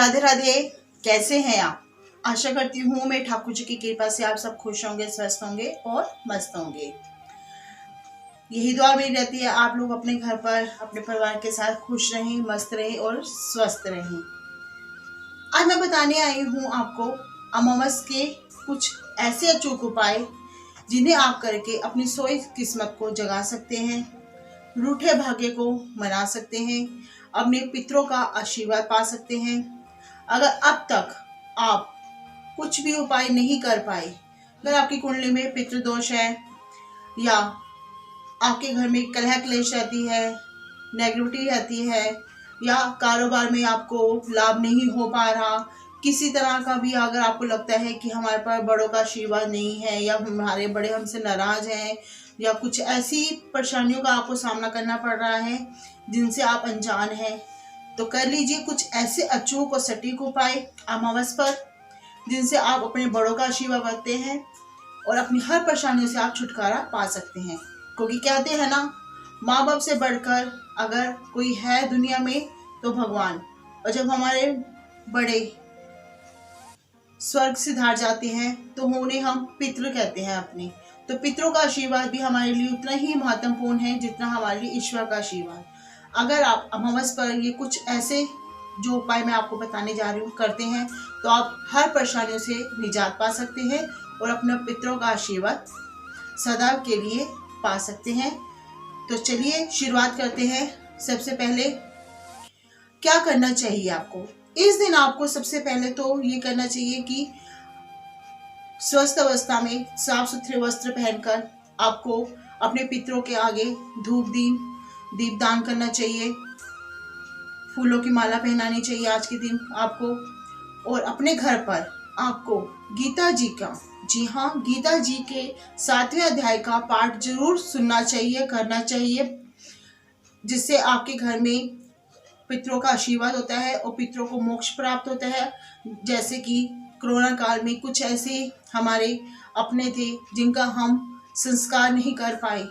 राधे राधे। कैसे हैं आप? आशा करती हूँ मैं ठाकुर जी की कृपा से आप सब खुश होंगे, स्वस्थ होंगे और मस्त होंगे। यही दुआ मेरी रहती है आप लोग अपने घर पर अपने परिवार के साथ खुश रहें, मस्त रहें और स्वस्थ रहें। आज मैं बताने आई हूँ आपको अमावस के कुछ ऐसे अचूक उपाय जिन्हें आप करके अपनी सोई किस्मत को जगा सकते हैं, रूठे भाग्य को मना सकते हैं, अपने पितरों का आशीर्वाद पा सकते हैं। अगर अब तक आप कुछ भी उपाय नहीं कर पाए, अगर आपकी कुंडली में पितृदोष है या आपके घर में कलह क्लेश रहती है, नेगेटिविटी रहती है या कारोबार में आपको लाभ नहीं हो पा रहा, किसी तरह का भी अगर आपको लगता है कि हमारे पास बड़ों का आशीर्वाद नहीं है या हमारे बड़े हमसे नाराज हैं या कुछ ऐसी परेशानियों का आपको सामना करना पड़ रहा है जिनसे आप अनजान हैं, तो कर लीजिए कुछ ऐसे अचूक और सटीक उपाय अमावस पर जिनसे आप अपने बड़ों का आशीर्वाद पाते हैं और अपनी हर परेशानियों से आप छुटकारा पा सकते हैं। क्योंकि कहते हैं ना, माँ बाप से बढ़कर अगर कोई है दुनिया में तो भगवान। और जब हमारे बड़े स्वर्ग से धार जाते हैं तो उन्हें हम पितृ कहते हैं अपने। तो पितरों का आशीर्वाद भी हमारे लिए उतना ही महत्वपूर्ण है जितना हमारे लिए ईश्वर का आशीर्वाद। अगर आप अमावस पर ये कुछ ऐसे जो उपाय मैं आपको बताने जा रही हूँ करते हैं तो आप हर परेशानियों से निजात पा सकते हैं और अपने पितरों का आशीर्वाद सदैव के लिए पा सकते हैं। तो चलिए शुरुआत करते हैं। सबसे पहले क्या करना चाहिए आपको इस दिन? आपको सबसे पहले तो ये करना चाहिए कि स्वस्थ अवस्था में साफ सुथरे वस्त्र पहनकर आपको अपने पितरों के आगे धूप दीपदान करना चाहिए, फूलों की माला पहनानी चाहिए आज के दिन आपको। और अपने घर पर आपको गीता जी का, जी हाँ, गीता जी के 7वें अध्याय का पाठ जरूर सुनना चाहिए, करना चाहिए, जिससे आपके घर में पितरों का आशीर्वाद होता है और पितरों को मोक्ष प्राप्त होता है। जैसे कि कोरोना काल में कुछ ऐसे हमारे अपने थे जिनका हम संस्कार नहीं कर पाए,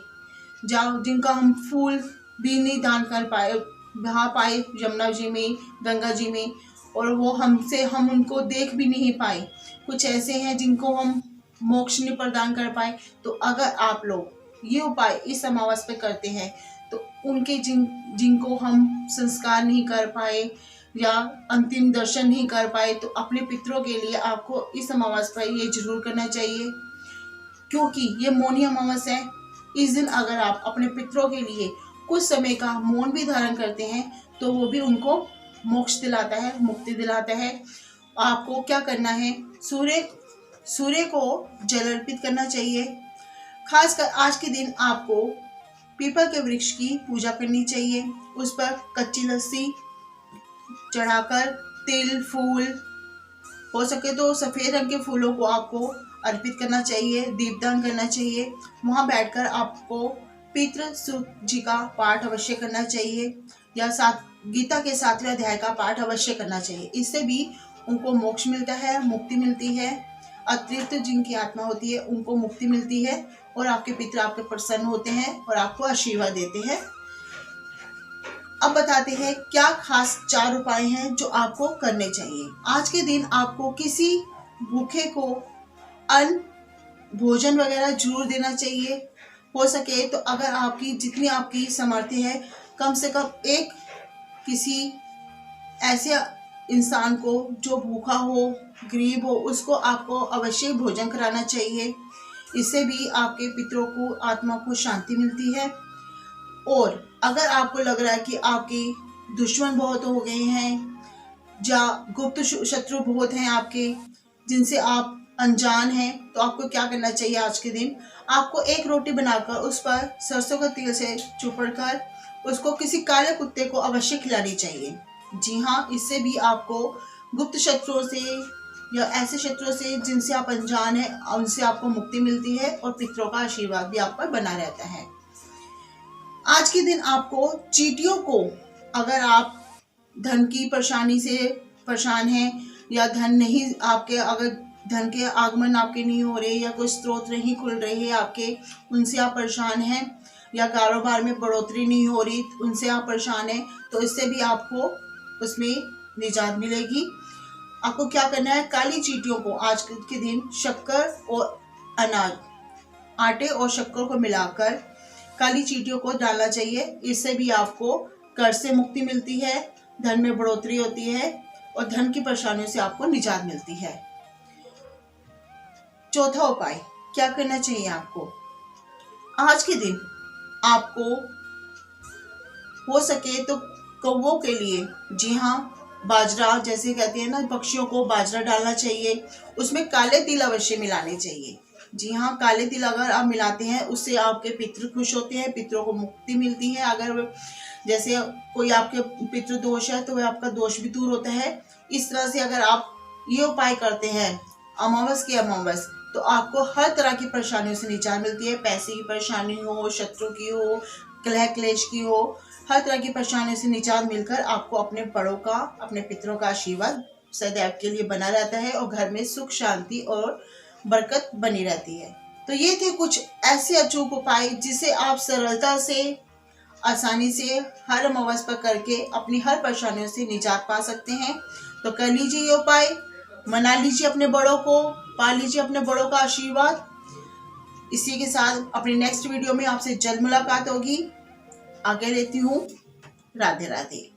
जिनका हम फूल भी नहीं दान कर पाए, बहा पाए यमुना जी में, गंगा जी में, और वो हम उनको देख भी नहीं पाए। कुछ ऐसे हैं जिनको हम मोक्ष नहीं प्रदान कर पाए। तो अगर आप लोग ये उपाय इस अमावस पे करते हैं तो उनके जिनको हम संस्कार नहीं कर पाए या अंतिम दर्शन नहीं कर पाए, तो अपने पितरों के लिए आपको इस अमावस पर ये जरूर करना चाहिए। क्योंकि ये मौनी अमावस है। इस दिन अगर आप अपने पितरों के लिए कुछ समय का मौन भी धारण करते हैं तो वो भी उनको मोक्ष दिलाता है, मुक्ति दिलाता है। आपको क्या करना है, सूर्य को जल अर्पित करना चाहिए। खासकर आज के दिन आपको पीपल के वृक्ष की पूजा करनी चाहिए, उस पर कच्ची लस्सी चढ़ाकर तिल फूल, हो सके तो सफेद रंग के फूलों को आपको अर्पित करना चाहिए, दीपदान करना चाहिए। वहां बैठकर आपको पितृ सूक्त जी का पाठ अवश्य करना चाहिए या गीता के 7वें अध्याय का पाठ अवश्य करना चाहिए। इससे भी उनको मोक्ष मिलता है, मुक्ति मिलती है। अतृप्त जिनकी आत्मा होती है उनको मुक्ति मिलती है और आपके पितृ आपके प्रसन्न होते हैं और आपको आशीर्वाद देते हैं। अब बताते हैं क्या खास 4 उपाय हैं जो आपको करने चाहिए। आज के दिन आपको किसी भूखे को अन्न भोजन वगैरह जरूर देना चाहिए। हो सके तो अगर आपकी जितनी आपकी सामर्थ्य है, कम से कम एक किसी ऐसे इंसान को जो भूखा हो, गरीब हो, उसको आपको अवश्य भोजन कराना चाहिए। इससे भी आपके पितरों को, आत्मा को शांति मिलती है। और अगर आपको लग रहा है कि आपके दुश्मन बहुत हो गए हैं या गुप्त शत्रु बहुत हैं आपके, जिनसे आप अनजान हैं, तो आपको क्या करना चाहिए आज के दिन? आपको एक रोटी बनाकर उस पर सरसों का तेल से चुपड़कर उसको किसी काले कुत्ते को अवश्य खिलानी चाहिए। जी हाँ, इससे भी आपको गुप्त शत्रुओं से या ऐसे शत्रुओं से जिनसे आप अनजान हैं, उनसे आपको मुक्ति मिलती है और पितरों का आशीर्वाद भी आप पर बना रहता है। आज के दिन आपको चींटियों को, अगर आप धन की परेशानी से परेशान हैं या धन नहीं आपके, अगर धन के आगमन आपके नहीं हो रहे या कोई स्रोत नहीं खुल रहे हैं आपके, उनसे आप परेशान हैं, या कारोबार में बढ़ोतरी नहीं हो रही, उनसे आप परेशान हैं, तो इससे भी आपको उसमें निजात मिलेगी। आपको क्या करना है, काली चींटियों को आज के दिन शक्कर और अनाज, आटे और शक्कर को मिलाकर काली चींटियों को डालना चाहिए। इससे भी आपको कर्ज से मुक्ति मिलती है, धन में बढ़ोतरी होती है और धन की परेशानियों से आपको निजात मिलती है। चौथा उपाय क्या करना चाहिए आपको, आज के दिन आपको हो सके तो कौवों के लिए, जी हाँ, बाजरा, जैसे कहते हैं ना पक्षियों को बाजरा डालना चाहिए, उसमें काले तिल अवश्य मिलाने चाहिए। जी हाँ, काले तिल अगर आप मिलाते हैं उससे आपके पितृ खुश होते हैं, पितरों को मुक्ति मिलती है। अगर जैसे कोई आपके पितृ दोष है तो वह आपका दोष भी दूर होता है। इस तरह से अगर आप ये उपाय करते हैं अमावस की अमावस, तो आपको हर तरह की परेशानियों से निजात मिलती है। पैसे की परेशानी हो, शत्रु की हो, कलह क्लेश की हो, हर तरह की परेशानियों से निजात मिलकर आपको अपने बड़ों का, अपने पितरों का आशीर्वाद सदैव के लिए बना रहता है और घर में सुख शांति और बरकत बनी रहती है। तो ये थे कुछ ऐसे अचूक उपाय जिसे आप सरलता से, आसानी से हर अमावस पर करके अपनी हर परेशानियों से निजात पा सकते हैं। तो कर लीजिए ये उपाय, मना लीजिए अपने बड़ों को, पा लीजिए अपने बड़ों का आशीर्वाद। इसी के साथ अपनी नेक्स्ट वीडियो में आपसे जल्द मुलाकात होगी। आगे लेती हूँ, राधे राधे।